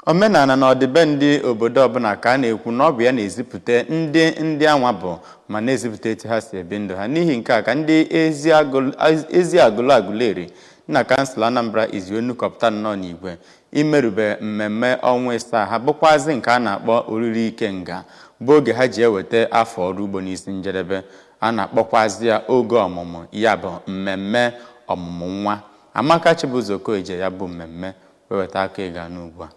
Omenala na ọdịbendị obodo ọbụla ka a na-ekwu na ọ bụ ya na-ezipụta ndị anwa bụ ma na-ezipụta etu ha si ebi ndụ ha. N'ihi nke a ka ndị Eziagulu Aguleri na kansụl Anambra Ezionu kọpụta nnọọ n'igwe imerube mmemme ọnwa Isaa ha bụkwazị nke a na-akpọ oriri Ikenga bụ oge ha ji eweta afọ ọrụ ugbo n'isi njedebe. A na-akpọkwazị ya oge ọmụmụ, ya bụ mmemme ọmụmụ nwa. Amaka Chibuzokoje ya bụ mmemme weweta aka ịga n'ugwu a.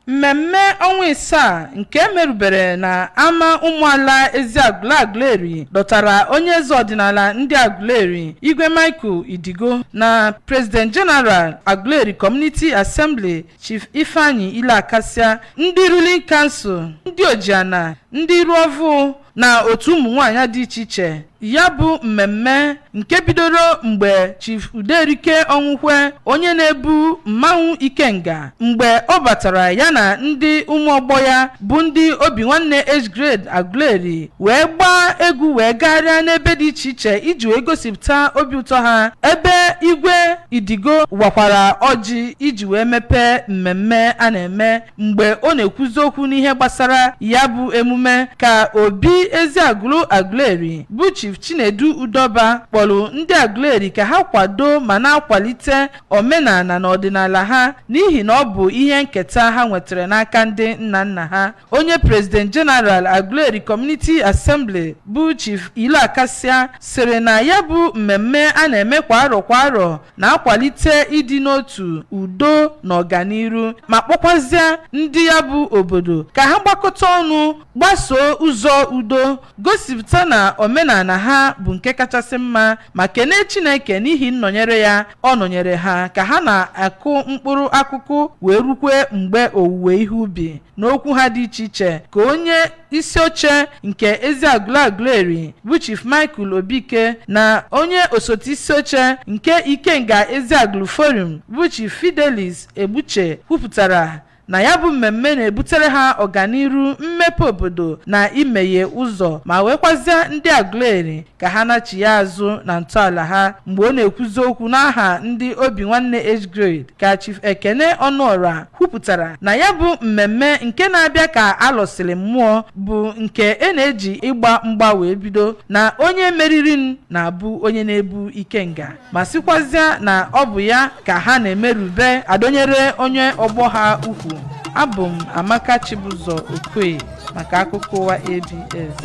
Mmemme ọnwa Isaa nke emerubere na ama ụmụala Eziagulu Aguleri dọtara onye eze ọdịnala ndị Aguleri Igwe Michael Idigo na President General Aguleri Community Assembly Chief Ifeanyi Ile-Akasia, ndị Ruling Council, ndị Ojiana, ndị Ruovu na otu ụmụ nwaanyị dị iche iche. Ya bụ mmemme nke bidoro mgbe Chief Uderike Onwukwe, onye na-ebu mmanwụ Ikenga, mgbe ọ batara ya na ndị ụmụọgbọ ya bụ ndị obi nwanne age grade Aguleri wee gbaa egwu wee gagharịa n'ebe dị iche iche iji wee gosipụta obi ụtọ ha, ebe Igwe Idigo wakwara ọjị iji wee mepee mmemme a na-eme. Mgbe ọ na-ekwuzi okwu n'ihe gbasara ya bụ emume ka Obi Eziagulu Aguleri bụ Chief Chinedu Udoba kpọrọ ndị Aguleri ka ha kwado ma na-akwalite omenala na ọdịnala ha n'ihi na ọ bụ ihe nketa ha nwetara n'aka ndị nna nna ha. Onye President General Aguleri Community Assembly bụ Chief Ile-Akasia sịrị na ya bụ mmemme a na-eme kwa arọ na-akwalite ịdị n'otu, udo na ọganiru, ma kpọkwazịa ndị ya bụ obodo ka ha gbakọta ọnụ gbasoo ụzọ udo, gosipụta na omenala ha bụ nke kachasị mma, ma kenee Chineke n'ihi nnọnyere ya ọ nọnyere ha ka ha na-akụ mkpụrụ akụkụ wee rukwe mgbe owuwe ihe ubi. N'okwu ha dị iche iche ka onye isi oche nke Eziagulu Aguleri bụ Chief Michael Obike na onye osote isi oche nke Ikenga Eziagulu Forum bụ Chief Fidelis Egbuche kwupụtara na ya bụ mmemme na-ebutere ha ọganiru, mmepe obodo na imeghe ụzọ, ma wekwazịa ndị Aguleri ka ha nachi ya azụ na ntọala ha. Mgbe ọ na-ekwuzi okwu n'aha ndị obi nwanne age grade ka Chief Ekene Ọnụọra kwupụtara na ya bụ mmemme nke na-abịa ka alọsịrị mmụọ bụ nke na-eji ịgba mgba wee bido, na onye meriri na-abụ onye na-ebu Ikenga, ma sịkwazịa na ọ bụ ya ka na-emerube adonyere onye ọgbọ ha ukwu. Abụ m Amaka Chibuzokoje maka akụkọ ụwa ABS.